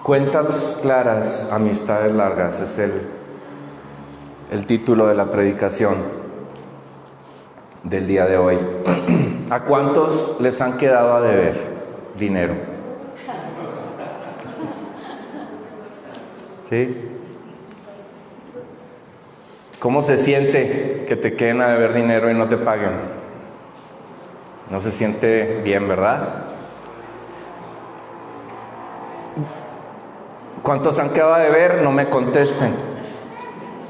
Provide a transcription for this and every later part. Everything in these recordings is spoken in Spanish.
Cuentas claras, amistades largas, es el título de la predicación del día de hoy. ¿A cuántos les han quedado a deber dinero? ¿Sí? ¿Cómo se siente que te queden a deber dinero y no te paguen? No se siente bien, ¿verdad? ¿Cuántos han quedado a deber? No me contesten.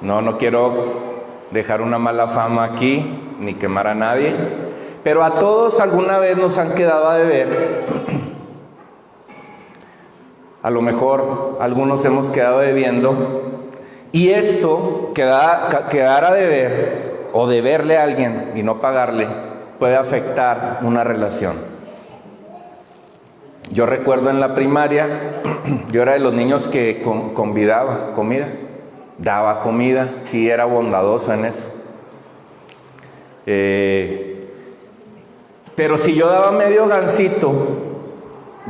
No quiero dejar una mala fama aquí, ni quemar a nadie. Pero a todos alguna vez nos han quedado a deber. A lo mejor algunos hemos quedado debiendo. Y esto, quedar a deber, o deberle a alguien y no pagarle, puede afectar una relación. Yo recuerdo en la primaria, yo era de los niños que convidaba comida, daba comida, sí era bondadoso en eso. Pero si yo daba medio gansito,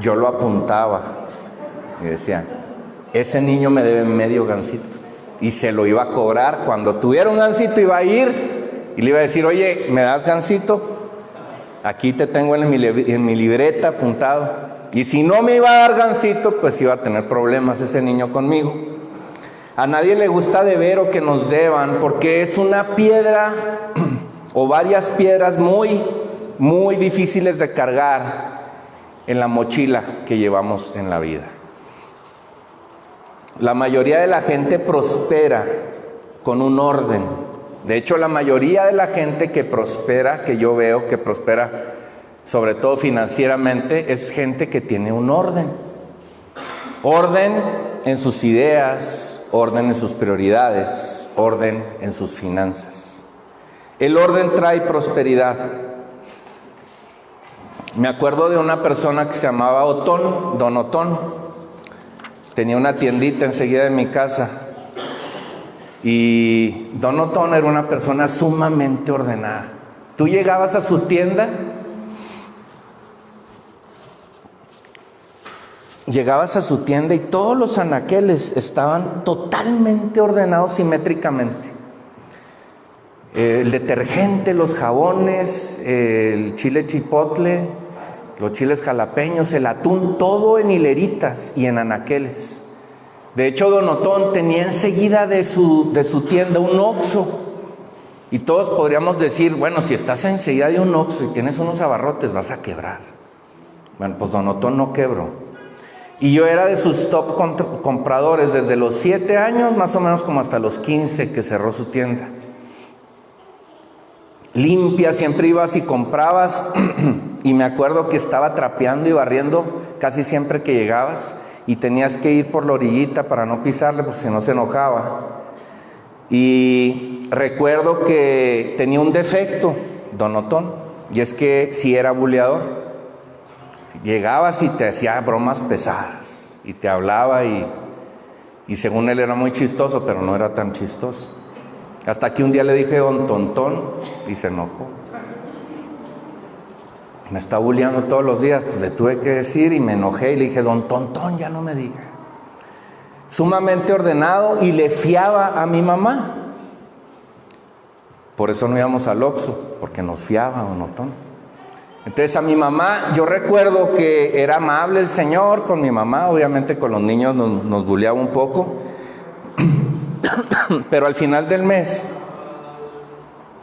yo lo apuntaba y decía, ese niño me debe medio gansito. Y se lo iba a cobrar. Cuando tuviera un gansito iba a ir y le iba a decir, oye, ¿me das gansito? Aquí te tengo en mi libreta apuntado. Y si no me iba a dar gansito, pues iba a tener problemas ese niño conmigo. A nadie le gusta deber o que nos deban, porque es una piedra o varias piedras muy, muy difíciles de cargar en la mochila que llevamos en la vida. La mayoría de la gente prospera con un orden. De hecho, la mayoría de la gente que prospera, que yo veo que prospera, sobre todo financieramente, es gente que tiene un orden. Orden en sus ideas, orden en sus prioridades, orden en sus finanzas. El orden trae prosperidad. Me acuerdo de una persona que se llamaba Otón, Don Otón. Tenía una tiendita enseguida de mi casa. Y Don Otón era una persona sumamente ordenada. Tú llegabas a su tienda, y todos los anaqueles estaban totalmente ordenados simétricamente. El detergente, los jabones, el chile chipotle, los chiles jalapeños, el atún, todo en hileritas y en anaqueles. De hecho, Don Otón tenía enseguida de su tienda un Oxxo. Y todos podríamos decir, bueno, si estás enseguida de un Oxxo y tienes unos abarrotes, vas a quebrar. Bueno, pues Don Otón no quebró. Y yo era de sus top compradores desde los 7 años, más o menos como hasta los 15 que cerró su tienda. Limpia, siempre ibas y comprabas. Y me acuerdo que estaba trapeando y barriendo casi siempre que llegabas. Y tenías que ir por la orillita para no pisarle, porque si no se enojaba. Y recuerdo que tenía un defecto, Don Otón, y es que sí era buleador. Llegabas y te hacía bromas pesadas, y te hablaba y según él era muy chistoso, pero no era tan chistoso. Hasta que un día le dije Don Tontón y se enojó. Me está buleando todos los días, pues le tuve que decir y me enojé y le dije, Don Tontón, ya no me diga. Sumamente ordenado y le fiaba a mi mamá. Por eso no íbamos al Oxxo, porque nos fiaba Don Tontón. Entonces a mi mamá, yo recuerdo que era amable el señor con mi mamá, obviamente con los niños nos buleaba un poco, pero al final del mes,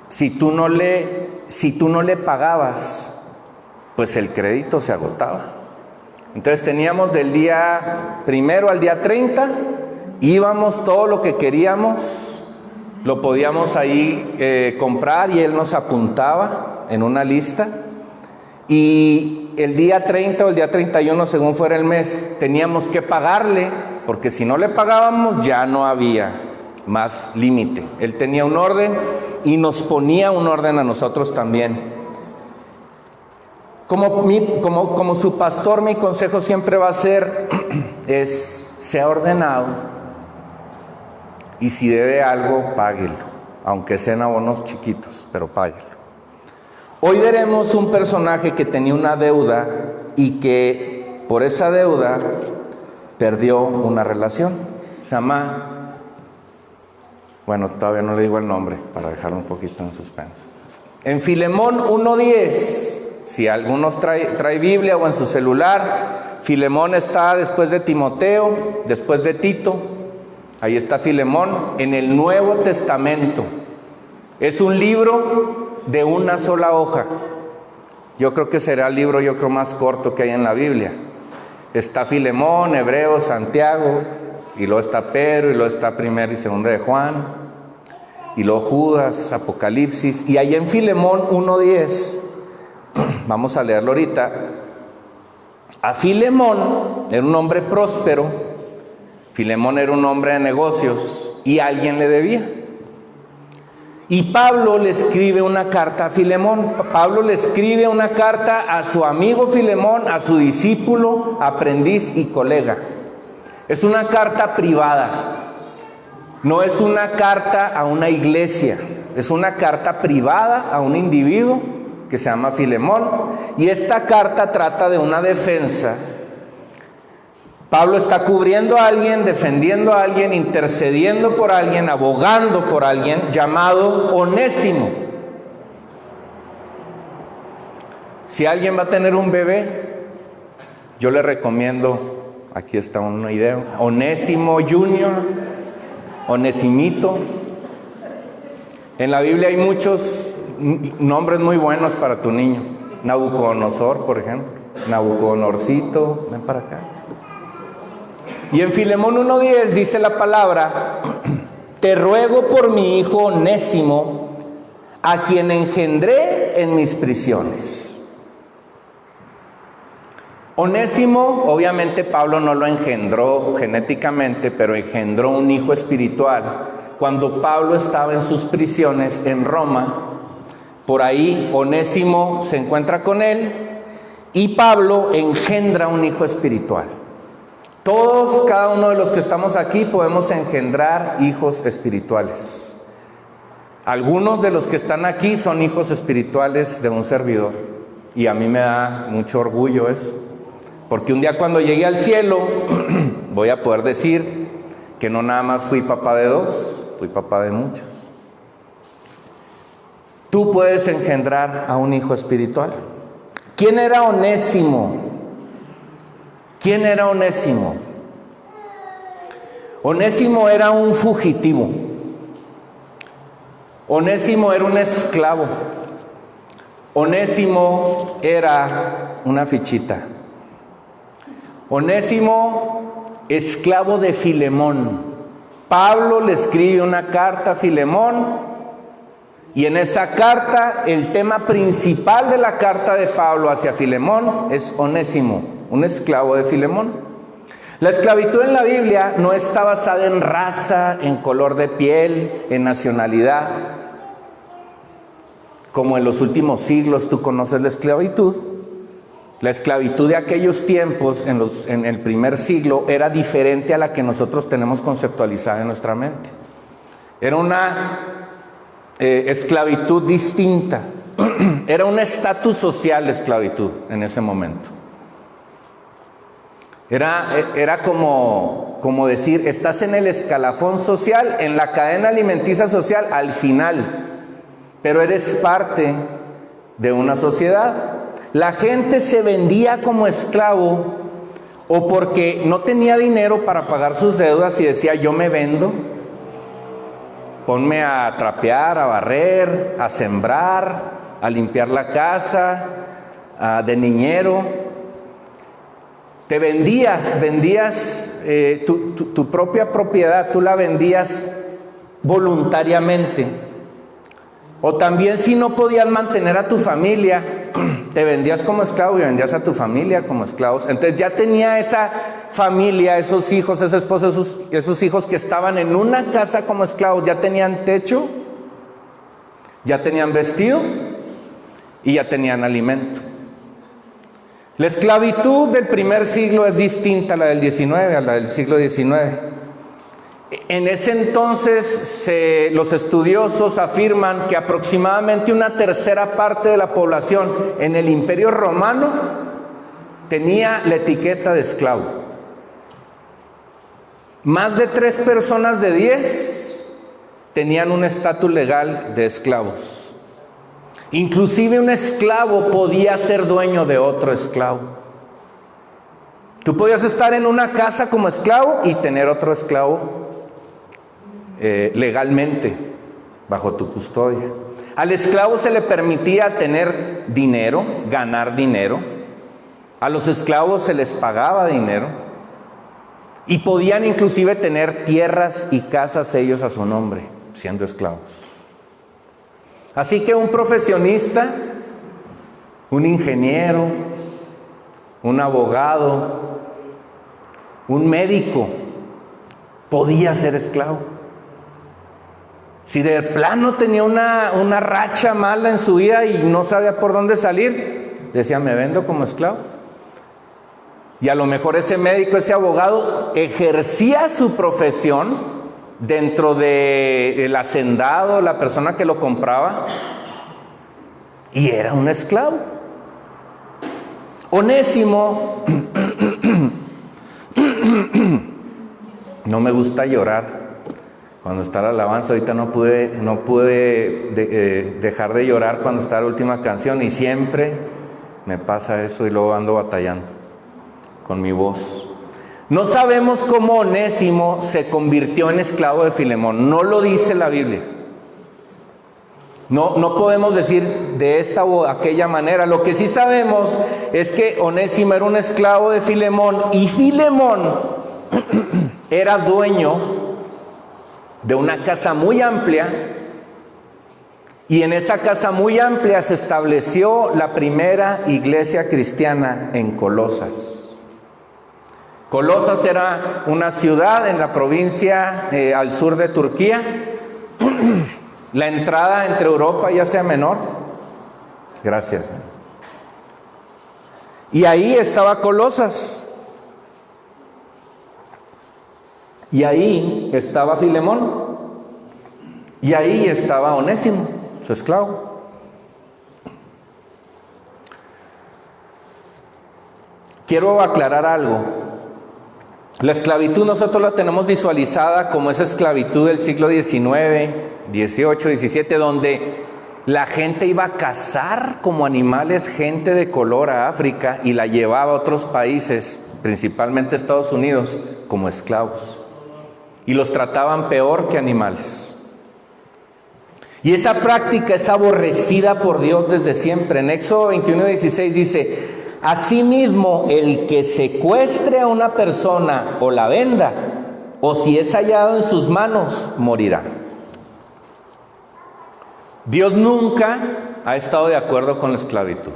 si tú no le pagabas, pues el crédito se agotaba. Entonces teníamos del día 1 al día 30, íbamos todo lo que queríamos, lo podíamos ahí comprar y él nos apuntaba en una lista. Y el día 30 o el día 31, según fuera el mes, teníamos que pagarle, porque si no le pagábamos ya no había más límite. Él tenía un orden y nos ponía un orden a nosotros también. Como su pastor, mi consejo siempre va a ser, sea ordenado, y si debe algo, páguelo, aunque sean abonos chiquitos, pero páguelo. Hoy veremos un personaje que tenía una deuda y que por esa deuda perdió una relación. Se llama, bueno, todavía no le digo el nombre para dejarlo un poquito en suspenso. En Filemón 1:10, si algunos trae Biblia o en su celular, Filemón está después de Timoteo, después de Tito. Ahí está Filemón en el Nuevo Testamento. Es un libro de una sola hoja. Yo creo que será el libro más corto que hay en la Biblia. Está Filemón, Hebreos, Santiago, y luego está Pedro, y luego está Primera y Segunda de Juan, y luego Judas, Apocalipsis. Y ahí en Filemón 1:10, vamos a leerlo ahorita. A Filemón era un hombre próspero. Filemón era un hombre de negocios y alguien le debía. Y Pablo le escribe una carta a Filemón. Pablo le escribe una carta a su amigo Filemón, a su discípulo, aprendiz y colega. Es una carta privada. No es una carta a una iglesia. Es una carta privada a un individuo que se llama Filemón. Y esta carta trata de una defensa. Pablo está cubriendo a alguien, defendiendo a alguien, intercediendo por alguien, abogando por alguien, llamado Onésimo. Si alguien va a tener un bebé, yo le recomiendo, aquí está una idea, Onésimo Junior, Onesimito. En la Biblia hay muchos nombres muy buenos para tu niño. Nabucodonosor, por ejemplo. Nabucodonorcito, ven para acá. Y en Filemón 1:10 dice la palabra: te ruego por mi hijo Onésimo, a quien engendré en mis prisiones. Onésimo, obviamente Pablo no lo engendró genéticamente, pero engendró un hijo espiritual. Cuando Pablo estaba en sus prisiones en Roma, por ahí Onésimo se encuentra con él y Pablo engendra un hijo espiritual. Todos, cada uno de los que estamos aquí, podemos engendrar hijos espirituales. Algunos de los que están aquí son hijos espirituales de un servidor. Y a mí me da mucho orgullo eso. Porque un día cuando llegue al cielo, voy a poder decir que no nada más fui papá de dos, fui papá de muchos. Tú puedes engendrar a un hijo espiritual. ¿Quién era Onésimo? ¿Quién era Onésimo? Onésimo era un fugitivo. Onésimo era un esclavo. Onésimo era una fichita. Onésimo, esclavo de Filemón. Pablo le escribe una carta a Filemón y en esa carta el tema principal de la carta de Pablo hacia Filemón es Onésimo, un esclavo de Filemón. La esclavitud en la Biblia no está basada en raza, en color de piel, en nacionalidad. Como en los últimos siglos tú conoces la esclavitud. La esclavitud de aquellos tiempos, en el primer siglo, era diferente a la que nosotros tenemos conceptualizada en nuestra mente. Era una esclavitud distinta. Era un estatus social de esclavitud en ese momento. Era como decir, estás en el escalafón social, en la cadena alimenticia social, al final, pero eres parte de una sociedad. La gente se vendía como esclavo o porque no tenía dinero para pagar sus deudas y decía, yo me vendo, ponme a trapear, a barrer, a sembrar, a limpiar la casa, de niñero. Te vendías tu propia propiedad, tú la vendías voluntariamente. O también si no podías mantener a tu familia, te vendías como esclavo y vendías a tu familia como esclavos. Entonces ya tenía esa familia, esos hijos, esa esposa, esos hijos que estaban en una casa como esclavos, ya tenían techo, ya tenían vestido y ya tenían alimento. La esclavitud del primer siglo es distinta a la del 19, a la del siglo XIX. En ese entonces los estudiosos afirman que aproximadamente una tercera parte de la población en el Imperio Romano tenía la etiqueta de esclavo. Más de 3 personas de 10 tenían un estatus legal de esclavos. Inclusive un esclavo podía ser dueño de otro esclavo. Tú podías estar en una casa como esclavo y tener otro esclavo legalmente bajo tu custodia. Al esclavo se le permitía tener dinero, ganar dinero. A los esclavos se les pagaba dinero. Y podían inclusive tener tierras y casas ellos a su nombre, siendo esclavos. Así que un profesionista, un ingeniero, un abogado, un médico, podía ser esclavo. Si de plano tenía una racha mala en su vida y no sabía por dónde salir, decía, me vendo como esclavo. Y a lo mejor ese médico, ese abogado, ejercía su profesión dentro del hacendado, la persona que lo compraba, y era un esclavo. Onésimo, no me gusta llorar cuando está la alabanza. Ahorita no pude dejar de llorar cuando está la última canción, y siempre me pasa eso y luego ando batallando con mi voz. No sabemos cómo Onésimo se convirtió en esclavo de Filemón, no lo dice la Biblia. No podemos decir de esta o aquella manera. Lo que sí sabemos es que Onésimo era un esclavo de Filemón, y Filemón era dueño de una casa muy amplia, y en esa casa muy amplia se estableció la primera iglesia cristiana en Colosas. Colosas era una ciudad en la provincia al sur de Turquía. La entrada entre Europa y Asia Menor. Gracias. Y ahí estaba Colosas. Y ahí estaba Filemón. Y ahí estaba Onésimo, su esclavo. Quiero aclarar algo. La esclavitud nosotros la tenemos visualizada como esa esclavitud del siglo XIX, XVIII, XVII, donde la gente iba a cazar como animales gente de color a África y la llevaba a otros países, principalmente Estados Unidos, como esclavos. Y los trataban peor que animales. Y esa práctica es aborrecida por Dios desde siempre. En Éxodo 21:16 dice: asimismo, el que secuestre a una persona o la venda, o si es hallado en sus manos, morirá. Dios nunca ha estado de acuerdo con la esclavitud.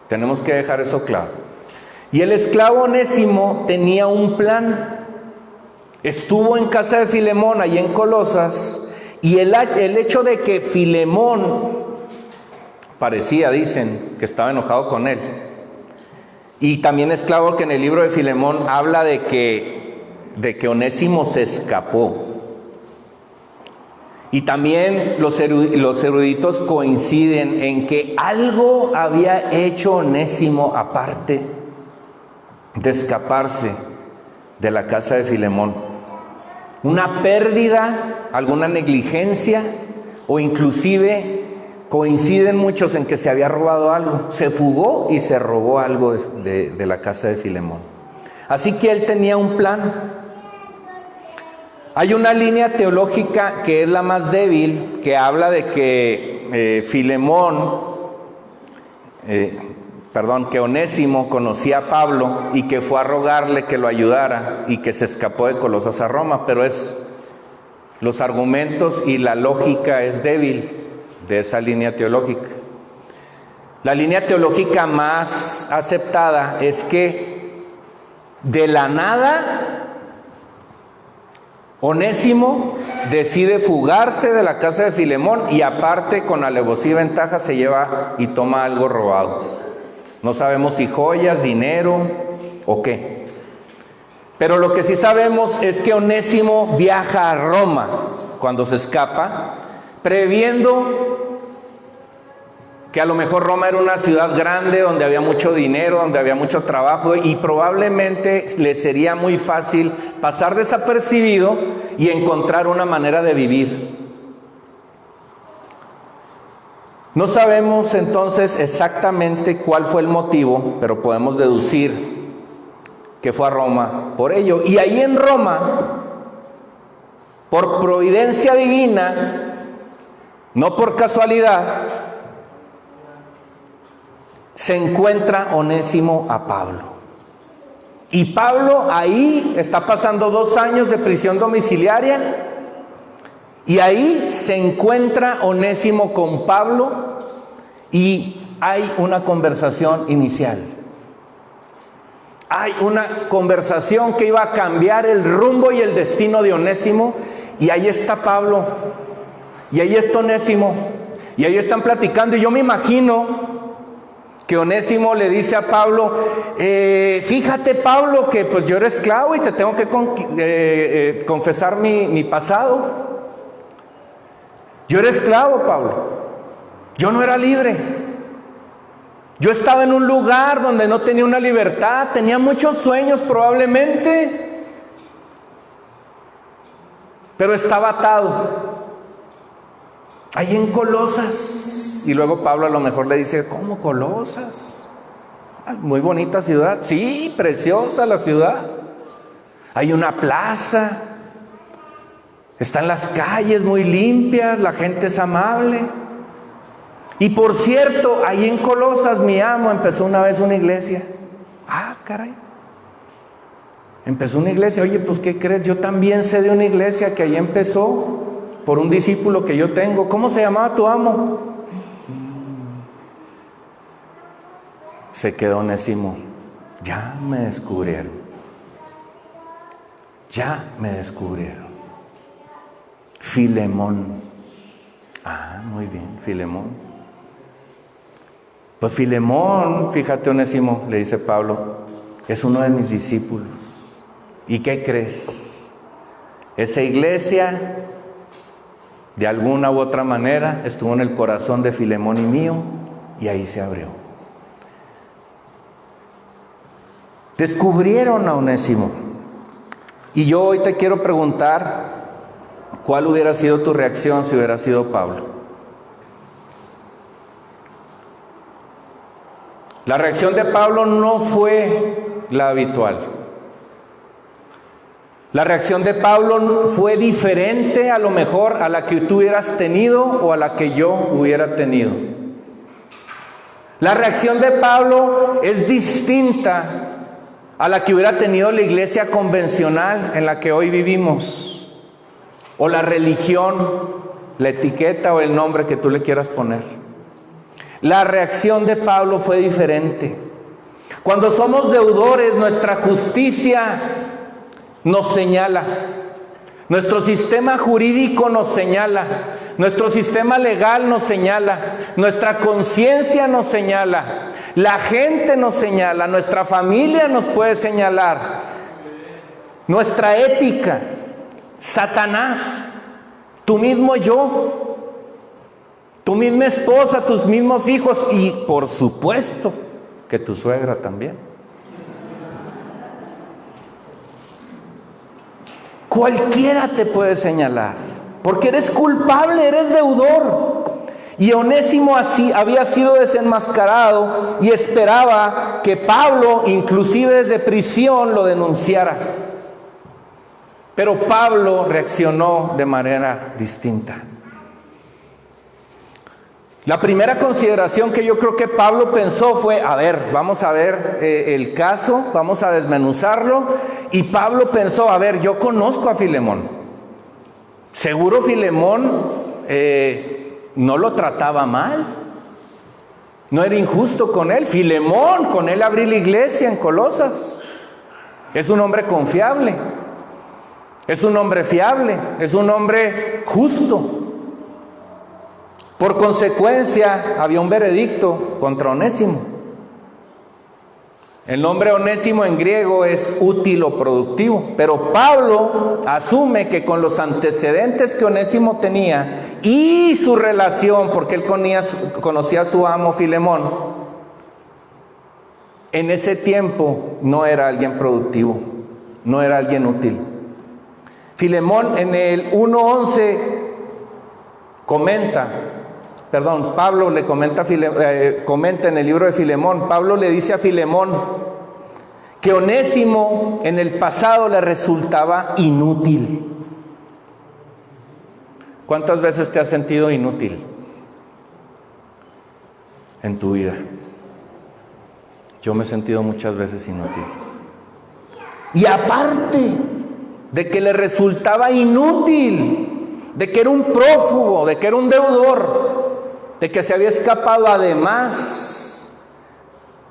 Tenemos que dejar eso claro. Y el esclavo Onésimo tenía un plan. Estuvo en casa de Filemón, allí en Colosas, y el hecho de que Filemón parecía, dicen, que estaba enojado con él. Y también es claro que en el libro de Filemón habla de que Onésimo se escapó. Y también los eruditos coinciden en que algo había hecho Onésimo aparte de escaparse de la casa de Filemón. Una pérdida, alguna negligencia, o inclusive coinciden muchos en que se había robado algo. Se fugó y se robó algo de la casa de Filemón. Así que él tenía un plan. Hay una línea teológica que es la más débil, que habla de que que Onésimo conocía a Pablo y que fue a rogarle que lo ayudara y que se escapó de Colosas a Roma, pero los argumentos y la lógica es débil de esa línea teológica. La línea teológica más aceptada es que de la nada Onésimo decide fugarse de la casa de Filemón, y aparte con alevosía y ventaja se lleva y toma algo robado. No sabemos si joyas, dinero o qué. Pero lo que sí sabemos es que Onésimo viaja a Roma cuando se escapa, previendo que a lo mejor Roma era una ciudad grande donde había mucho dinero, donde había mucho trabajo y probablemente le sería muy fácil pasar desapercibido y encontrar una manera de vivir. No sabemos entonces exactamente cuál fue el motivo, pero podemos deducir que fue a Roma por ello. Y ahí en Roma, por providencia divina, no por casualidad, se encuentra Onésimo a Pablo. Y Pablo ahí está pasando 2 años de prisión domiciliaria y ahí se encuentra Onésimo con Pablo y hay una conversación inicial. Hay una conversación que iba a cambiar el rumbo y el destino de Onésimo y ahí está Pablo y ahí está Onésimo y ahí están platicando y yo me imagino que Onésimo le dice a Pablo, fíjate Pablo que pues yo era esclavo y te tengo que confesar mi pasado. Yo era esclavo, Pablo. Yo no era libre. Yo estaba en un lugar donde no tenía una libertad, tenía muchos sueños probablemente, pero estaba atado. Ahí en Colosas. Y luego Pablo a lo mejor le dice, ¿cómo Colosas? Muy bonita ciudad. Sí, preciosa la ciudad. Hay una plaza. Están las calles muy limpias, la gente es amable. Y por cierto, ahí en Colosas mi amo empezó una vez una iglesia. Ah, caray. Empezó una iglesia. Oye, pues ¿qué crees? Yo también sé de una iglesia que ahí empezó por un discípulo que yo tengo. ¿Cómo se llamaba tu amo? Se quedó Onésimo. Ya me descubrieron. Ya me descubrieron. Filemón. Ah, muy bien, Filemón. Pues Filemón, fíjate Onésimo, le dice Pablo, es uno de mis discípulos. ¿Y qué crees? Esa iglesia, de alguna u otra manera, estuvo en el corazón de Filemón y mío, y ahí se abrió. Descubrieron a Onésimo. Y yo hoy te quiero preguntar, ¿cuál hubiera sido tu reacción si hubiera sido Pablo? La reacción de Pablo no fue la habitual. La reacción de Pablo fue diferente a lo mejor a la que tú hubieras tenido o a la que yo hubiera tenido. La reacción de Pablo es distinta a la que hubiera tenido la iglesia convencional en la que hoy vivimos, o la religión, la etiqueta o el nombre que tú le quieras poner. La reacción de Pablo fue diferente. Cuando somos deudores, nuestra justicia nos señala, nuestro sistema jurídico nos señala, nuestro sistema legal nos señala, nuestra conciencia nos señala, la gente nos señala, nuestra familia nos puede señalar, nuestra ética, Satanás, tu mismo yo, tu misma esposa, tus mismos hijos y por supuesto que tu suegra también. Cualquiera te puede señalar, porque eres culpable, eres deudor. Y Onésimo así había sido desenmascarado y esperaba que Pablo, inclusive desde prisión, lo denunciara. Pero Pablo reaccionó de manera distinta. La primera consideración que yo creo que Pablo pensó fue, a ver, vamos a ver el caso, vamos a desmenuzarlo. Y Pablo pensó, a ver, yo conozco a Filemón. Seguro Filemón no lo trataba mal. No era injusto con él. Filemón, con él abrí la iglesia en Colosas. Es un hombre confiable. Es un hombre fiable. Es un hombre justo. Por consecuencia, había un veredicto contra Onésimo. El nombre onésimo en griego es útil o productivo, pero Pablo asume que con los antecedentes que Onésimo tenía y su relación, porque él conocía a su amo Filemón, en ese tiempo no era alguien productivo, no era alguien útil. Filemón en el 1:11 Pablo le comenta en el libro de Filemón, Pablo le dice a Filemón que Onésimo en el pasado le resultaba inútil. ¿Cuántas veces te has sentido inútil en tu vida? Yo me he sentido muchas veces inútil. Y aparte de que le resultaba inútil, de que era un prófugo, de que era un deudor, de que se había escapado, además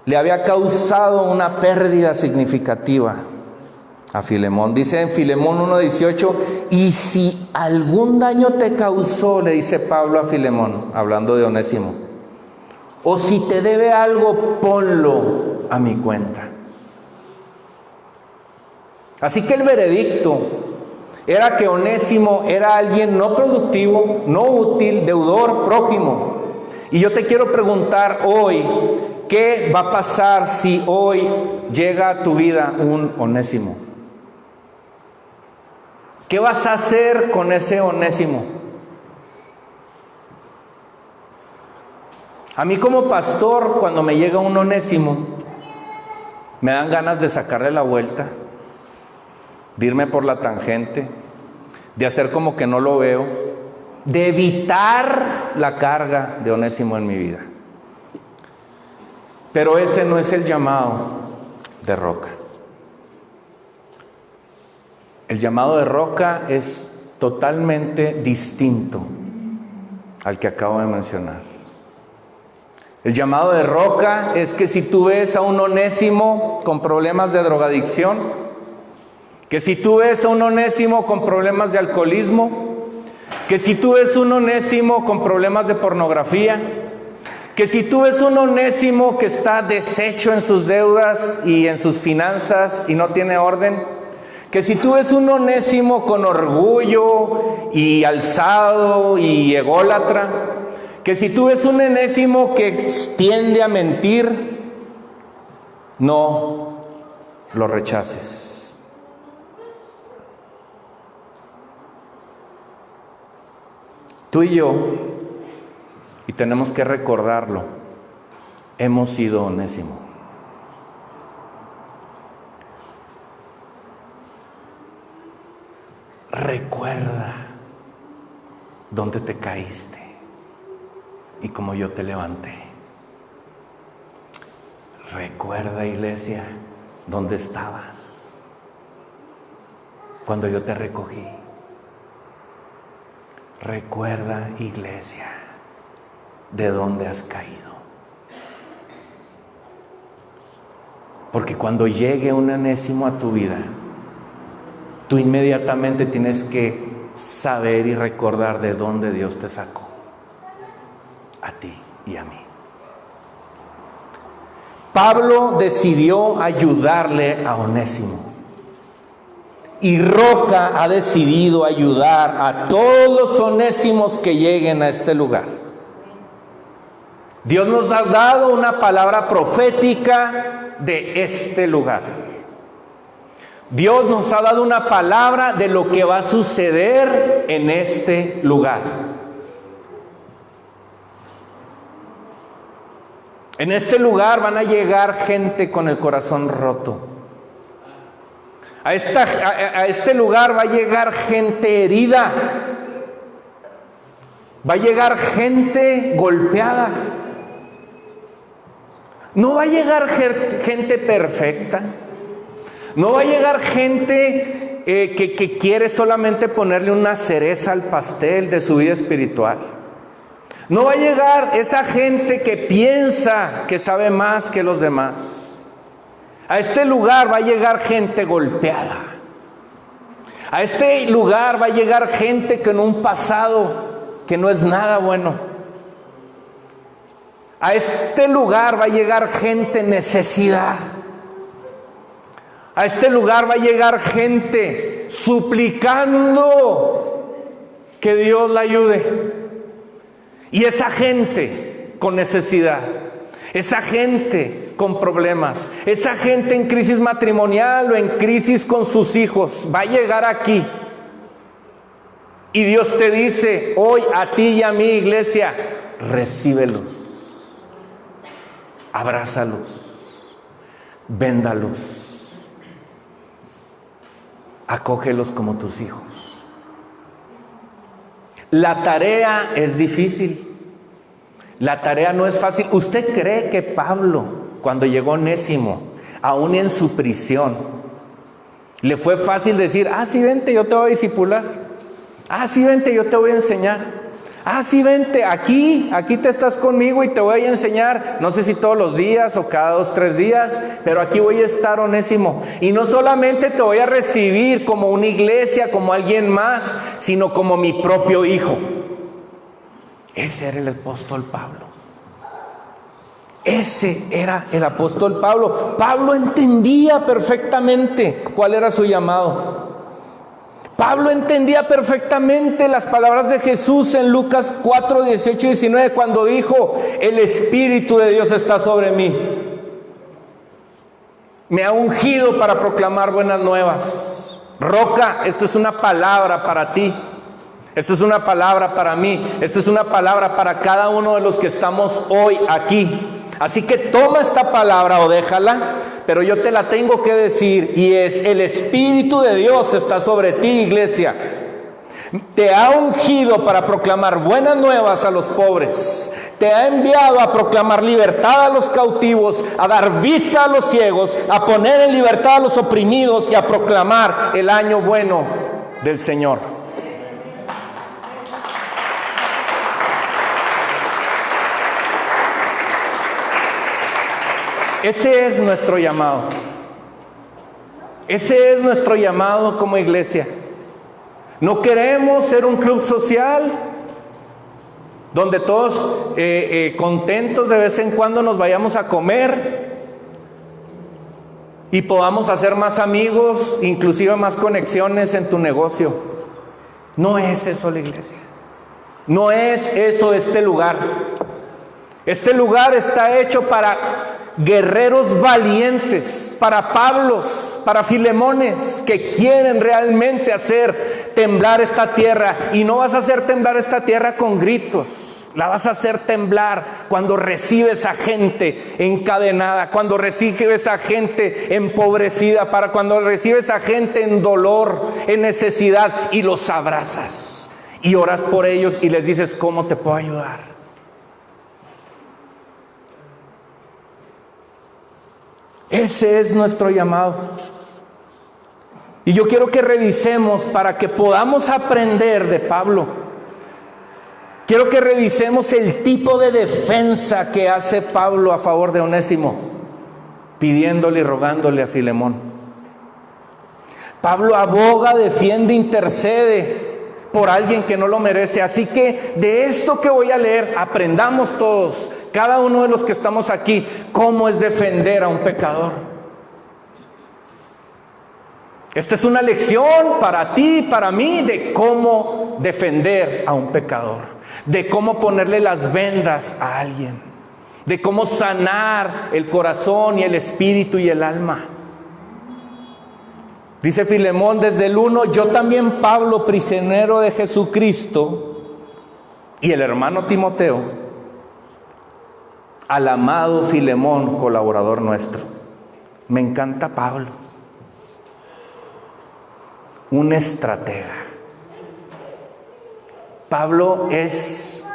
le había causado una pérdida significativa a Filemón. Dice en Filemón 1:18, y si algún daño te causó, le dice Pablo a Filemón, hablando de Onésimo, o si te debe algo, ponlo a mi cuenta. Así que el veredicto era que Onésimo era alguien no productivo, no útil, deudor, prójimo. Y yo te quiero preguntar hoy, ¿qué va a pasar si hoy llega a tu vida un Onésimo? ¿Qué vas a hacer con ese Onésimo? A mí como pastor, cuando me llega un Onésimo, me dan ganas de sacarle la vuelta, de irme por la tangente, de hacer como que no lo veo, de evitar la carga de Onésimo en mi vida. Pero ese no es el llamado de Roca. El llamado de Roca es totalmente distinto al que acabo de mencionar. El llamado de Roca es que si tú ves a un Onésimo con problemas de drogadicción, que si tú ves a un Onésimo con problemas de alcoholismo, que si tú ves un Onésimo con problemas de pornografía, que si tú ves un Onésimo que está deshecho en sus deudas y en sus finanzas y no tiene orden, que si tú ves un Onésimo con orgullo y alzado y ególatra, que si tú ves un Onésimo que tiende a mentir, no lo rechaces. Tú y yo, y tenemos que recordarlo, hemos sido Onésimo. Recuerda dónde te caíste y cómo yo te levanté. Recuerda, iglesia, dónde estabas cuando yo te recogí. Recuerda, iglesia, de dónde has caído. Porque cuando llegue un Onésimo a tu vida, tú inmediatamente tienes que saber y recordar de dónde Dios te sacó, a ti y a mí. Pablo decidió ayudarle a Onésimo. Y Roca ha decidido ayudar a todos los Onésimos que lleguen a este lugar. Dios nos ha dado una palabra profética de este lugar. Dios nos ha dado una palabra de lo que va a suceder en este lugar. En este lugar van a llegar gente con el corazón roto. A este lugar va a llegar gente herida. Va a llegar gente golpeada. No va a llegar gente perfecta. No va a llegar gente que quiere solamente ponerle una cereza al pastel de su vida espiritual. No va a llegar esa gente que piensa que sabe más que los demás. A este lugar va a llegar gente golpeada. A este lugar va a llegar gente con un pasado que no es nada bueno. A este lugar va a llegar gente en necesidad. A este lugar va a llegar gente suplicando que Dios la ayude. Y esa gente con necesidad, esa gente con problemas, esa gente en crisis matrimonial o en crisis con sus hijos, va a llegar aquí. Y Dios te dice hoy a ti y a mi iglesia, recíbelos, abrázalos, véndalos. Acógelos como tus hijos. La tarea es difícil. La tarea no es fácil. ¿Usted cree que Pablo, cuando llegó Onésimo, aún en su prisión, le fue fácil decir, sí, vente, yo te voy a discipular? Sí, vente, yo te voy a enseñar. Sí, vente, aquí te estás conmigo y te voy a enseñar, no sé si todos los días o cada 2, 3 días, pero aquí voy a estar, Onésimo. Y no solamente te voy a recibir como una iglesia, como alguien más, sino como mi propio hijo. Ese era el apóstol Pablo. Ese era el apóstol Pablo. Pablo entendía perfectamente cuál era su llamado. Pablo entendía perfectamente las palabras de Jesús en Lucas 4, 18 y 19, cuando dijo, el Espíritu de Dios está sobre mí. Me ha ungido para proclamar buenas nuevas. Roca, esto es una palabra para ti. Esto es una palabra para mí. Esto es una palabra para cada uno de los que estamos hoy aquí. Así que toma esta palabra o déjala, pero yo te la tengo que decir, y es: el Espíritu de Dios está sobre ti, iglesia. Te ha ungido para proclamar buenas nuevas a los pobres. Te ha enviado a proclamar libertad a los cautivos, a dar vista a los ciegos, a poner en libertad a los oprimidos y a proclamar el año bueno del Señor. Ese es nuestro llamado. Ese es nuestro llamado como iglesia. No queremos ser un club social donde todos contentos de vez en cuando nos vayamos a comer y podamos hacer más amigos, inclusive más conexiones en tu negocio. No es eso la iglesia. No es eso este lugar. Este lugar está hecho para guerreros valientes, para Pablos, para Filemones, que quieren realmente hacer temblar esta tierra. Y no vas a hacer temblar esta tierra con gritos, la vas a hacer temblar cuando recibes a gente encadenada, cuando recibes a gente empobrecida, cuando recibes a gente en dolor, en necesidad, y los abrazas y oras por ellos y les dices, ¿cómo te puedo ayudar? Ese es nuestro llamado. Y yo quiero que revisemos para que podamos aprender de Pablo. Quiero que revisemos el tipo de defensa que hace Pablo a favor de Onésimo, pidiéndole y rogándole a Filemón. Pablo aboga, defiende, intercede por alguien que no lo merece. Así que de esto que voy a leer, aprendamos todos, cada uno de los que estamos aquí, cómo es defender a un pecador. Esta es una lección para ti y para mí de cómo defender a un pecador, de cómo ponerle las vendas a alguien, de cómo sanar el corazón y el espíritu y el alma. Dice Filemón desde el 1, yo también, Pablo, prisionero de Jesucristo, y el hermano Timoteo, al amado Filemón, colaborador nuestro. Me encanta Pablo, un estratega. Pablo es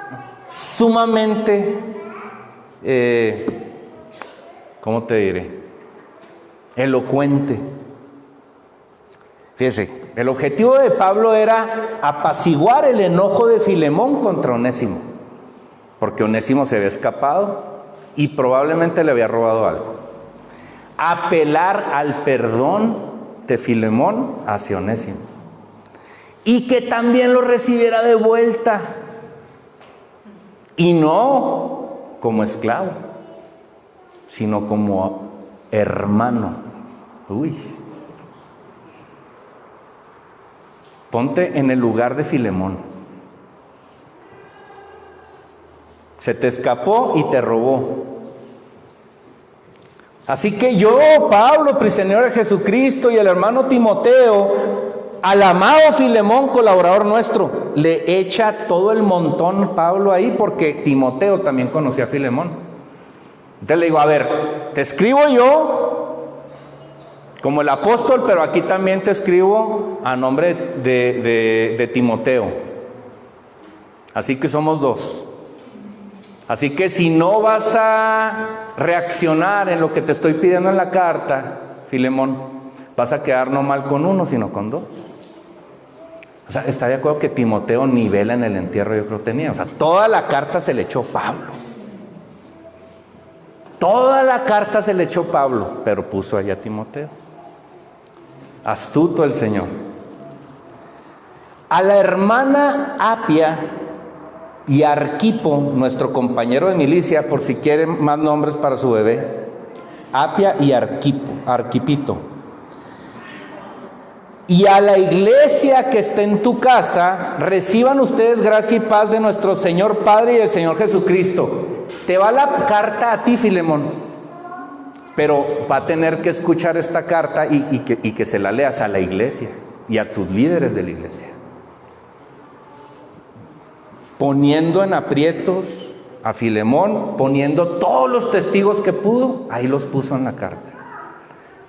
sumamente, ¿cómo te diré? Elocuente. Fíjese, el objetivo de Pablo era apaciguar el enojo de Filemón contra Onésimo, porque Onésimo se había escapado y probablemente le había robado algo. Apelar al perdón de Filemón hacia Onésimo y que también lo recibiera de vuelta, y no como esclavo, sino como hermano. Ponte en el lugar de Filemón. Se te escapó y te robó. Así que yo, Pablo, prisionero de Jesucristo, y el hermano Timoteo, al amado Filemón, colaborador nuestro, le echa todo el montón Pablo ahí, porque Timoteo también conocía a Filemón. Entonces le digo, a ver, te escribo yo como el apóstol, pero aquí también te escribo a nombre de Timoteo. Así que somos dos. Así que si no vas a reaccionar en lo que te estoy pidiendo en la carta, Filemón, vas a quedar no mal con uno, sino con dos. O sea, está de acuerdo que Timoteo ni vela en el entierro, yo creo que tenía. O sea, toda la carta se le echó Pablo. Toda la carta se le echó Pablo, pero puso allá a Timoteo. Astuto el Señor. A la hermana Apia y Arquipo, nuestro compañero de milicia, por si quieren más nombres para su bebé, Apia y Arquipito. Y a la iglesia que está en tu casa, reciban ustedes gracia y paz de nuestro Señor Padre y del Señor Jesucristo. Te va la carta a ti, Filemón, pero va a tener que escuchar esta carta y que se la leas a la iglesia y a tus líderes de la iglesia. Poniendo en aprietos a Filemón, poniendo todos los testigos que pudo, ahí los puso en la carta.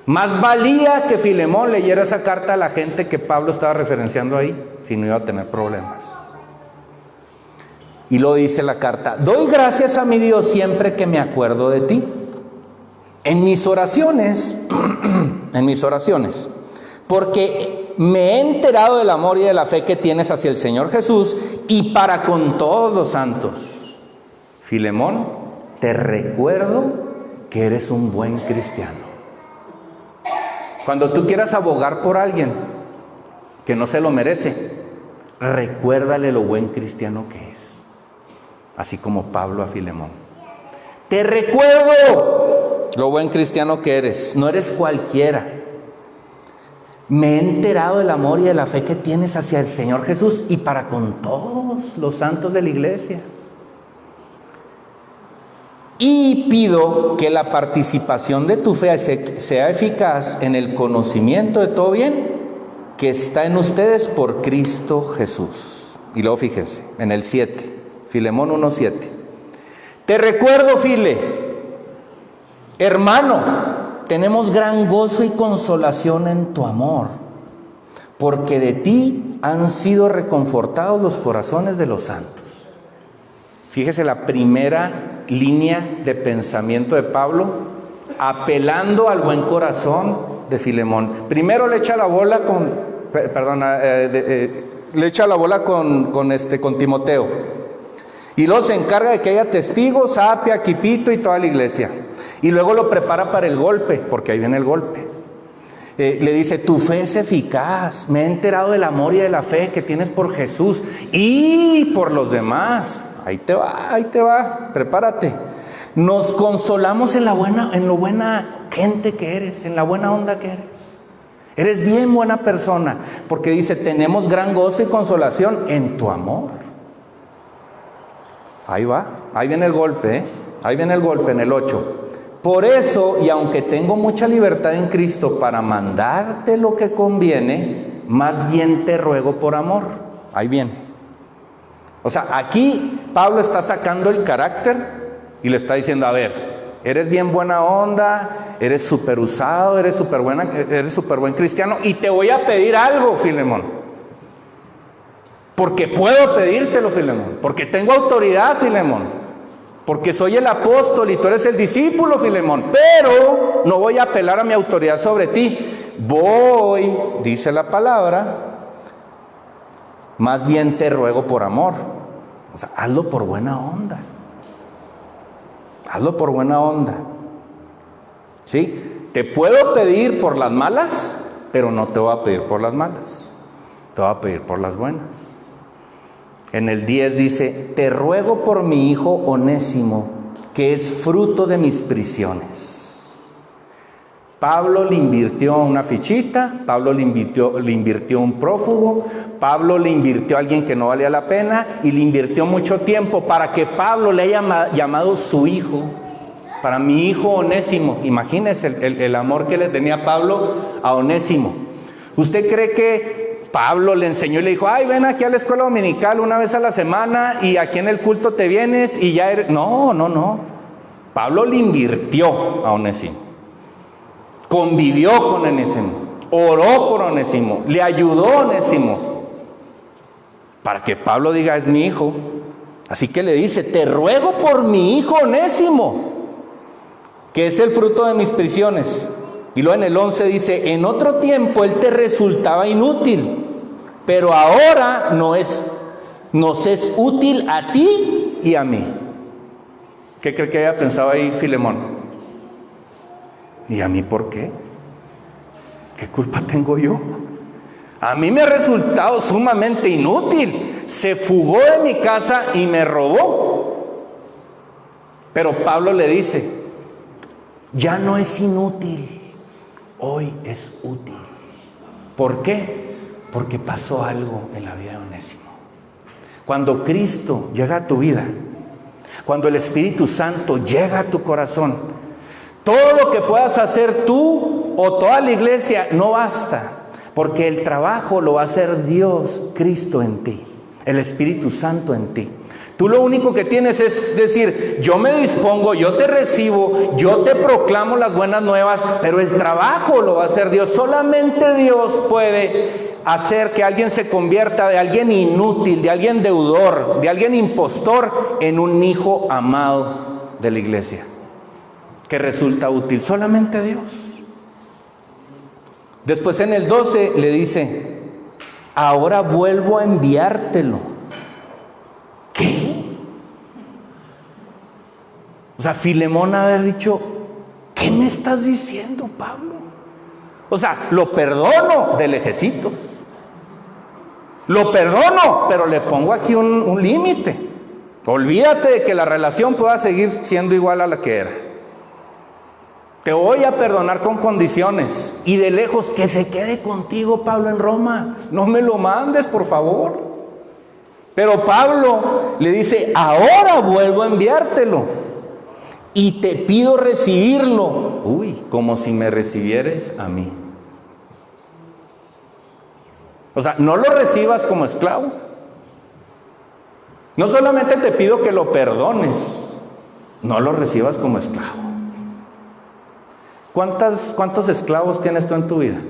Más valía que Filemón leyera esa carta a la gente que Pablo estaba referenciando ahí, si no iba a tener problemas. Y lo dice la carta: doy gracias a mi Dios siempre que me acuerdo de ti. En mis oraciones, porque me he enterado del amor y de la fe que tienes hacia el Señor Jesús y para con todos los santos. Filemón, te recuerdo que eres un buen cristiano. Cuando tú quieras abogar por alguien que no se lo merece, recuérdale lo buen cristiano que es. Así como Pablo a Filemón. Te recuerdo lo buen cristiano que eres. No eres cualquiera. Me he enterado del amor y de la fe que tienes hacia el Señor Jesús y para con todos los santos de la iglesia. Y pido que la participación de tu fe sea eficaz en el conocimiento de todo bien que está en ustedes por Cristo Jesús. Y luego fíjense, en el 7, Filemón 1:7. Te recuerdo, File, hermano, tenemos gran gozo y consolación en tu amor, porque de ti han sido reconfortados los corazones de los santos. Fíjese la primera línea de pensamiento de Pablo, apelando al buen corazón de Filemón. Primero le echa la bola con Timoteo, y luego se encarga de que haya testigos, Apia, Arquipito y toda la iglesia, y luego lo prepara para el golpe, porque ahí viene el golpe. Le dice: tu fe es eficaz, me he enterado del amor y de la fe que tienes por Jesús y por los demás. Ahí te va, prepárate. Nos consolamos en lo buena gente que eres, en la buena onda que eres. Eres bien buena persona, porque dice: tenemos gran gozo y consolación en tu amor. Ahí va, ahí viene el golpe, ahí viene el golpe en el 8. Por eso, y aunque tengo mucha libertad en Cristo para mandarte lo que conviene, más bien te ruego por amor. Ahí viene. O sea, aquí Pablo está sacando el carácter y le está diciendo: a ver, eres bien buena onda, eres súper usado, eres súper buen cristiano, y te voy a pedir algo, Filemón. Porque puedo pedírtelo, Filemón. Porque tengo autoridad, Filemón. Porque soy el apóstol y tú eres el discípulo, Filemón. Pero no voy a apelar a mi autoridad sobre ti. Voy, dice la palabra, más bien te ruego por amor. O sea, hazlo por buena onda. Hazlo por buena onda. ¿Sí? Te puedo pedir por las malas, pero no te voy a pedir por las malas. Te voy a pedir por las buenas. En el 10 dice: te ruego por mi hijo Onésimo, que es fruto de mis prisiones. Pablo le invirtió una fichita, Pablo le invirtió un prófugo, Pablo le invirtió a alguien que no valía la pena y le invirtió mucho tiempo para que Pablo le haya llamado su hijo. Para mi hijo Onésimo. Imagínense el amor que le tenía Pablo a Onésimo. ¿Usted cree que Pablo le enseñó y le dijo, ay, ven aquí a la escuela dominical una vez a la semana y aquí en el culto te vienes y ya eres? No, no, no. Pablo le invirtió a Onésimo. Convivió con Onésimo, oró por Onésimo, le ayudó a Onésimo, para que Pablo diga, es mi hijo. Así que le dice, te ruego por mi hijo Onésimo, que es el fruto de mis prisiones. Y luego en el 11 dice, en otro tiempo él te resultaba inútil, pero ahora nos es útil a ti y a mí. ¿Qué cree que había pensado ahí Filemón? ¿Y a mí por qué? ¿Qué culpa tengo yo? A mí me ha resultado sumamente inútil. Se fugó de mi casa y me robó. Pero Pablo le dice, ya no es inútil, hoy es útil. ¿Por qué? Porque pasó algo en la vida de Onésimo. Cuando Cristo llega a tu vida, cuando el Espíritu Santo llega a tu corazón, todo lo que puedas hacer tú o toda la iglesia no basta, porque el trabajo lo va a hacer Dios, Cristo en ti, el Espíritu Santo en ti. Tú lo único que tienes es decir, yo me dispongo, yo te recibo, yo te proclamo las buenas nuevas, pero el trabajo lo va a hacer Dios. Solamente Dios puede hacer que alguien se convierta de alguien inútil, de alguien deudor, de alguien impostor, en un hijo amado de la iglesia, que resulta útil. Solamente Dios. Después en el 12 le dice, ahora vuelvo a enviártelo. ¿Qué? O sea, Filemón haber dicho, ¿qué me estás diciendo, Pablo? O sea, lo perdono de lejecitos. Lo perdono, pero le pongo aquí un límite. Olvídate de que la relación pueda seguir siendo igual a la que era. Te voy a perdonar con condiciones. Y de lejos, que se quede contigo Pablo en Roma. No me lo mandes, por favor. Pero Pablo le dice, ahora vuelvo a enviártelo. Y te pido recibirlo. Uy, como si me recibieres a mí. O sea, no lo recibas como esclavo. No solamente te pido que lo perdones, no lo recibas como esclavo. ¿Cuántos esclavos tienes tú en tu vida?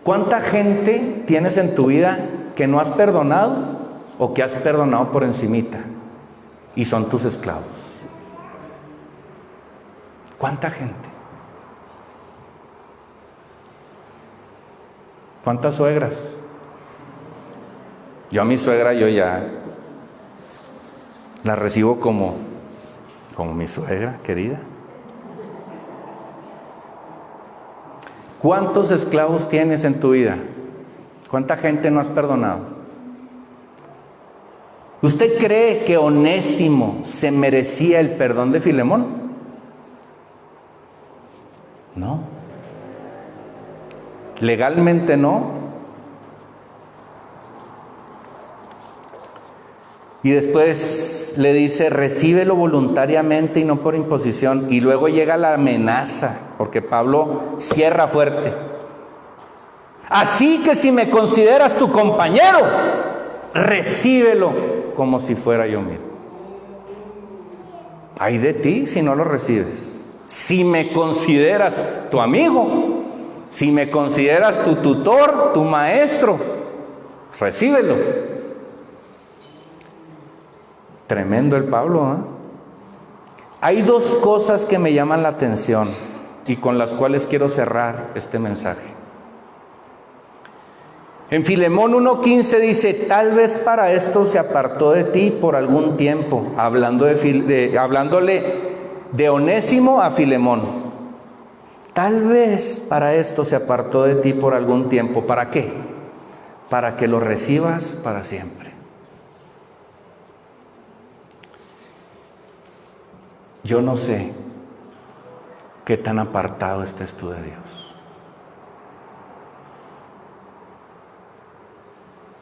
¿Cuánta gente tienes en tu vida que no has perdonado o que has perdonado por encimita y son tus esclavos? ¿Cuánta gente? ¿Cuántas suegras? Yo a mi suegra, yo ya la recibo como mi suegra querida. ¿Cuántos esclavos tienes en tu vida? ¿Cuánta gente no has perdonado? ¿Usted cree que Onésimo se merecía el perdón de Filemón? No. Legalmente no. Y después le dice, recíbelo voluntariamente y no por imposición. Y luego llega la amenaza, porque Pablo cierra fuerte. Así que si me consideras tu compañero, recíbelo como si fuera yo mismo. Ay de ti si no lo recibes. Si me consideras tu amigo, si me consideras tu tutor, tu maestro, recíbelo. Tremendo el Pablo, ¿eh? Hay dos cosas que me llaman la atención y con las cuales quiero cerrar este mensaje. En Filemón 1:15 dice, tal vez para esto se apartó de ti por algún tiempo, hablándole de Onésimo a Filemón. Tal vez para esto se apartó de ti por algún tiempo. ¿Para qué? Para que lo recibas para siempre. Yo no sé qué tan apartado estés tú de Dios.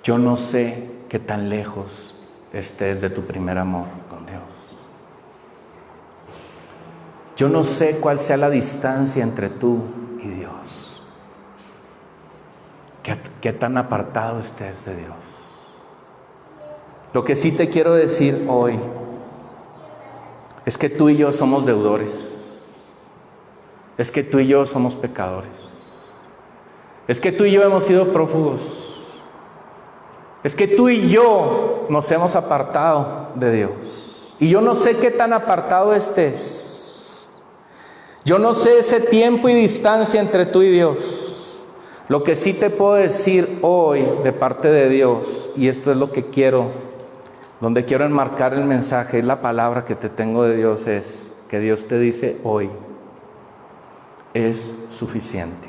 Yo no sé qué tan lejos estés de tu primer amor con Dios. Yo no sé cuál sea la distancia entre tú y Dios. Qué tan apartado estés de Dios. Lo que sí te quiero decir hoy es que tú y yo somos deudores. Es que tú y yo somos pecadores. Es que tú y yo hemos sido prófugos. Es que tú y yo nos hemos apartado de Dios. Y yo no sé qué tan apartado estés. Yo no sé ese tiempo y distancia entre tú y Dios. Lo que sí te puedo decir hoy de parte de Dios, y esto es lo que quiero, donde quiero enmarcar el mensaje, es la palabra que te tengo de Dios, es que Dios te dice hoy, es suficiente.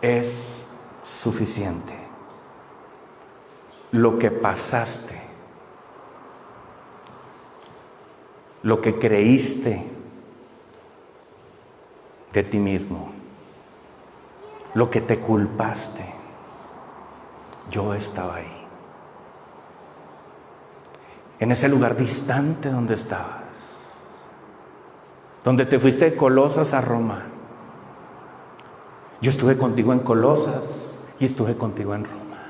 Es suficiente. Lo que pasaste, lo que creíste de ti mismo, lo que te culpaste, yo estaba ahí. En ese lugar distante donde estabas, donde te fuiste de Colosas a Roma. Yo estuve contigo en Colosas y estuve contigo en Roma.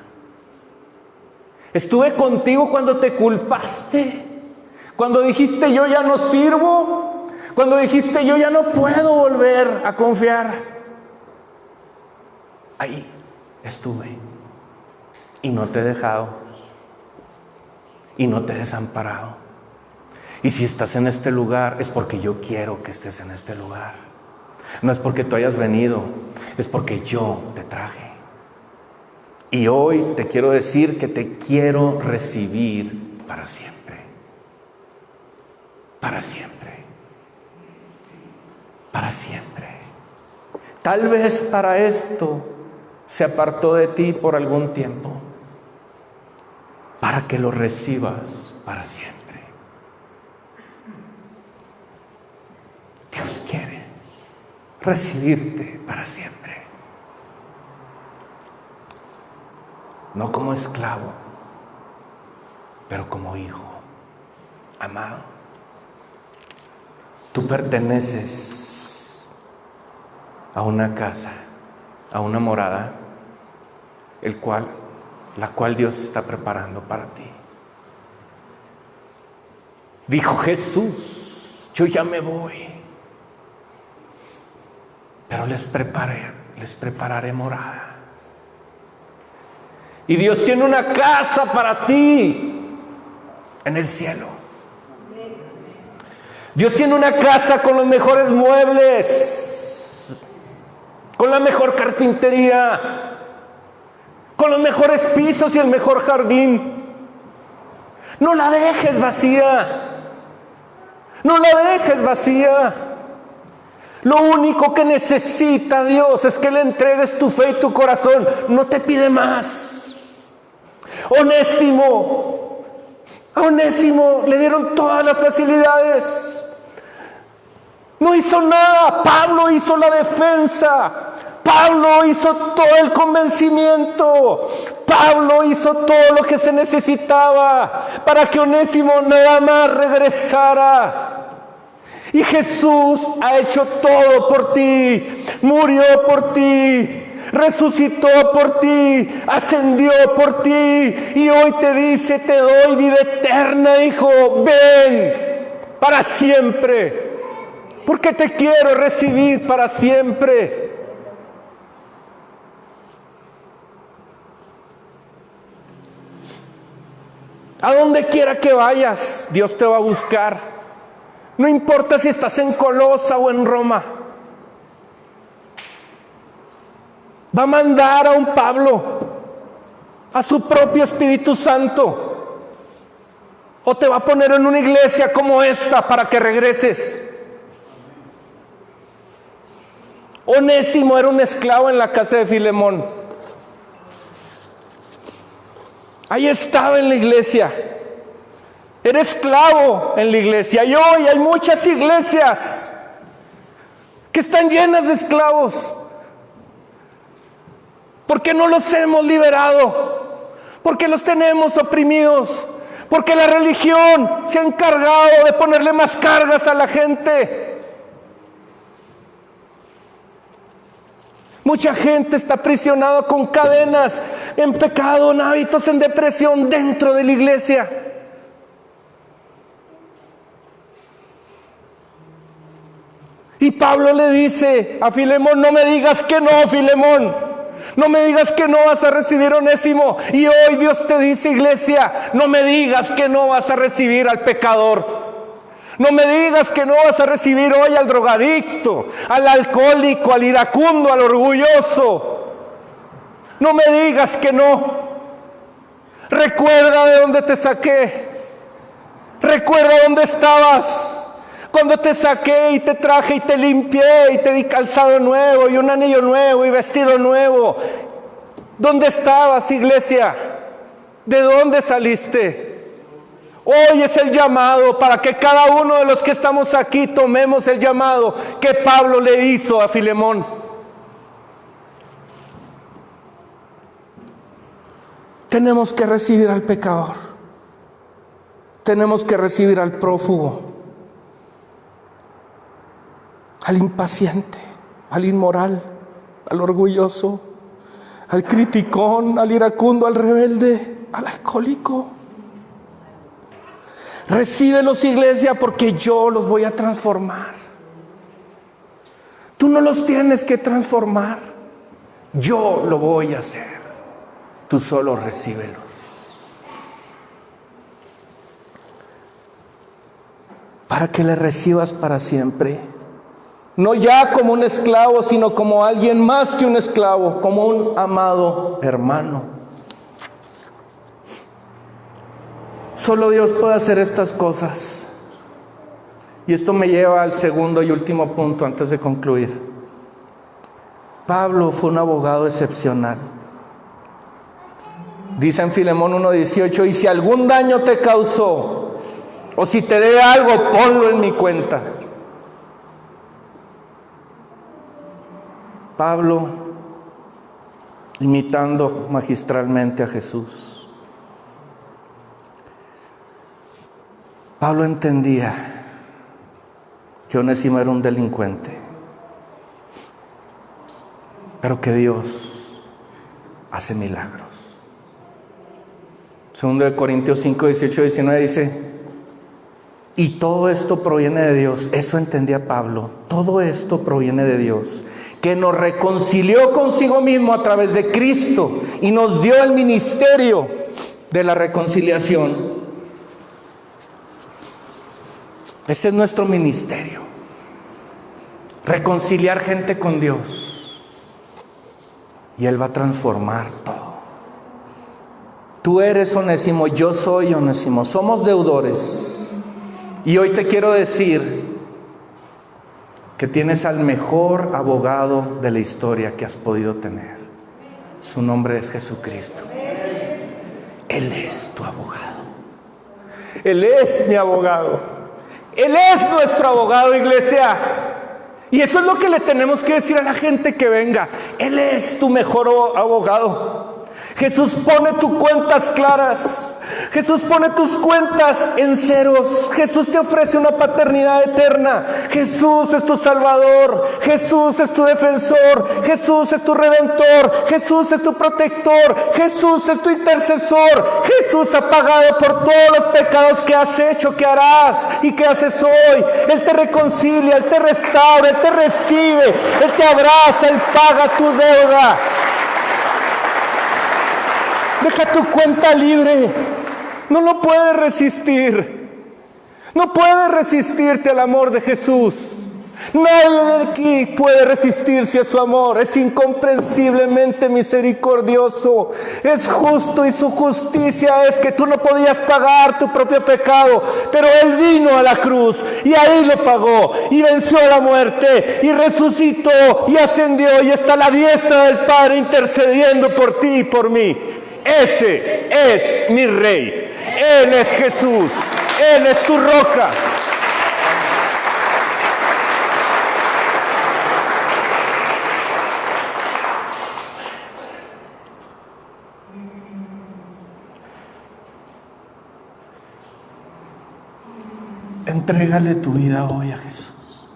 Estuve contigo cuando te culpaste, cuando dijiste yo ya no sirvo, cuando dijiste yo ya no puedo volver a confiar. Ahí estuve y no te he dejado y no te he desamparado. Y si estás en este lugar es porque yo quiero que estés en este lugar. No es porque tú hayas venido, es porque yo te traje. Y hoy te quiero decir que te quiero recibir para siempre. Para siempre. Para siempre. Tal vez para esto se apartó de ti por algún tiempo, para que lo recibas para siempre. Dios quiere recibirte para siempre. No como esclavo, pero como hijo amado. Tú perteneces a una casa, a una morada, la cual Dios está preparando para ti. Dijo Jesús, yo ya me voy, pero les prepararé morada. Y Dios tiene una casa para ti en el cielo. Dios tiene una casa con los mejores muebles, con la mejor carpintería, con los mejores pisos y el mejor jardín. No la dejes vacía. No la dejes vacía. Lo único que necesita Dios es que le entregues tu fe y tu corazón. No te pide más. A Onésimo le dieron todas las facilidades. No hizo nada. Pablo hizo la defensa. Pablo hizo todo el convencimiento. Pablo hizo todo lo que se necesitaba para que Onésimo nada más regresara. Y Jesús ha hecho todo por ti. Murió por ti. Resucitó por ti, ascendió por ti y hoy te dice, te doy vida eterna, hijo, ven para siempre, porque te quiero recibir para siempre. A donde quiera que vayas, Dios te va a buscar. No importa si estás en Colosa o en Roma. Va a mandar a un Pablo, a su propio Espíritu Santo, o te va a poner en una iglesia como esta para que regreses. Onésimo era un esclavo en la casa de Filemón. Ahí estaba en la iglesia. Eres esclavo en la iglesia. Y hoy hay muchas iglesias que están llenas de esclavos. Porque no los hemos liberado. Porque los tenemos oprimidos. Porque la religión se ha encargado de ponerle más cargas a la gente. Mucha gente está aprisionada con cadenas, en pecado, en hábitos, en depresión dentro de la iglesia. Y Pablo le dice a Filemón: no me digas que no, Filemón. No me digas que no vas a recibir a Onésimo. Y hoy Dios te dice, iglesia, no me digas que no vas a recibir al pecador. No me digas que no vas a recibir hoy al drogadicto, al alcohólico, al iracundo, al orgulloso. No me digas que no. Recuerda de dónde te saqué. Recuerda dónde estabas. Cuando te saqué y te traje y te limpié y te di calzado nuevo y un anillo nuevo y vestido nuevo. ¿Dónde estabas, iglesia? ¿De dónde saliste? Hoy es el llamado para que cada uno de los que estamos aquí tomemos el llamado que Pablo le hizo a Filemón. Tenemos que recibir al pecador. Tenemos que recibir al prófugo, al impaciente, al inmoral, al orgulloso, al criticón, al iracundo, al rebelde, al alcohólico. Recíbelos, iglesia, porque yo los voy a transformar. Tú no los tienes que transformar. Yo lo voy a hacer. Tú solo recíbelos. Para que le recibas para siempre. No ya como un esclavo, sino como alguien más que un esclavo, como un amado hermano. Solo Dios puede hacer estas cosas. Y esto me lleva al segundo y último punto antes de concluir. Pablo fue un abogado excepcional. Dice en Filemón 1:18: y si algún daño te causó, o si te debe algo, ponlo en mi cuenta. Pablo, imitando magistralmente a Jesús. Pablo entendía que Onésimo era un delincuente, pero que Dios hace milagros. 2 Corintios 5:18-19 dice: y todo esto proviene de Dios. Eso entendía Pablo. Todo esto proviene de Dios, que nos reconcilió consigo mismo a través de Cristo y nos dio el ministerio de la reconciliación. Ese es nuestro ministerio. Reconciliar gente con Dios. Y Él va a transformar todo. Tú eres Onésimo, yo soy Onésimo. Somos deudores. Y hoy te quiero decir que tienes al mejor abogado de la historia que has podido tener. Su nombre es Jesucristo. Él es tu abogado. Él es mi abogado. Él es nuestro abogado, iglesia. Y eso es lo que le tenemos que decir a la gente que venga. Él es tu mejor abogado. Jesús pone tus cuentas claras. Jesús pone tus cuentas en ceros. Jesús te ofrece una paternidad eterna. Jesús es tu Salvador. Jesús es tu defensor. Jesús es tu redentor. Jesús es tu protector. Jesús es tu intercesor. Jesús ha pagado por todos los pecados que has hecho, que harás y que haces hoy. Él te reconcilia, Él te restaura, Él te recibe, Él te abraza, Él paga tu deuda. Deja tu cuenta libre. No lo puedes resistir. No puedes resistirte al amor de Jesús. Nadie de aquí puede resistirse a su amor. Es incomprensiblemente misericordioso. Es justo y su justicia es que tú no podías pagar tu propio pecado. Pero Él vino a la cruz y ahí lo pagó. Y venció la muerte y resucitó y ascendió y está a la diestra del Padre intercediendo por ti y por mí. Ese es mi Rey. Él es Jesús. Él es tu roca. Entrégale tu vida hoy a Jesús.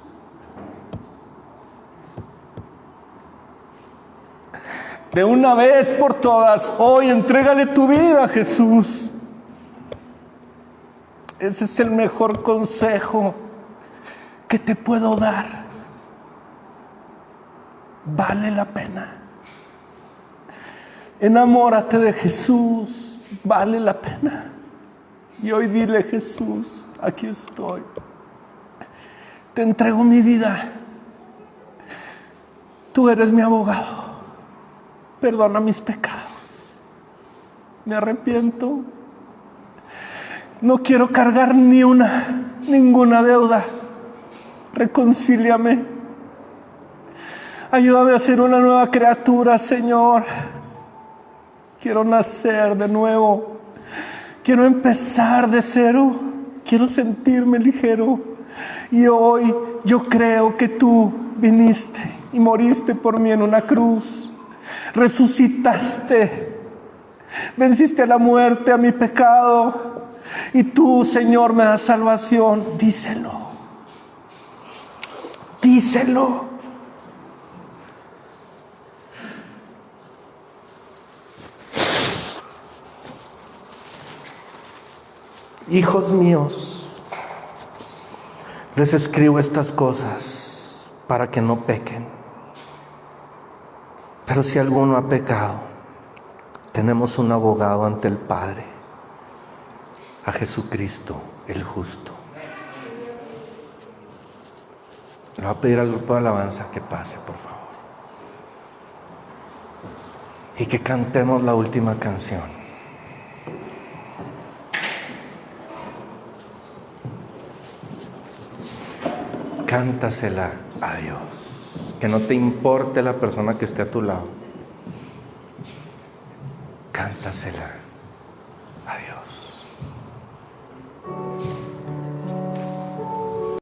De una vez por todas, hoy entrégale tu vida a Jesús. Ese es el mejor consejo que te puedo dar. Vale la pena. Enamórate de Jesús, vale la pena. Y hoy dile: Jesús, aquí estoy. Te entrego mi vida. Tú eres mi abogado. Perdona mis pecados. Me arrepiento. No quiero cargar ninguna deuda. Reconcíliame. Ayúdame a ser una nueva criatura, Señor. Quiero nacer de nuevo. Quiero empezar de cero. Quiero sentirme ligero. Y hoy yo creo que tú viniste y moriste por mí en una cruz. Resucitaste. Venciste a la muerte, a mi pecado. Y tú, Señor, me das salvación. Díselo. Díselo. Hijos míos, les escribo estas cosas para que no pequen. Pero si alguno ha pecado, tenemos un abogado ante el Padre, a Jesucristo el justo. Le voy a pedir al grupo de alabanza que pase, por favor. Y que cantemos la última canción. Cántasela a Dios. Que no te importe la persona que esté a tu lado. Cántasela a Dios.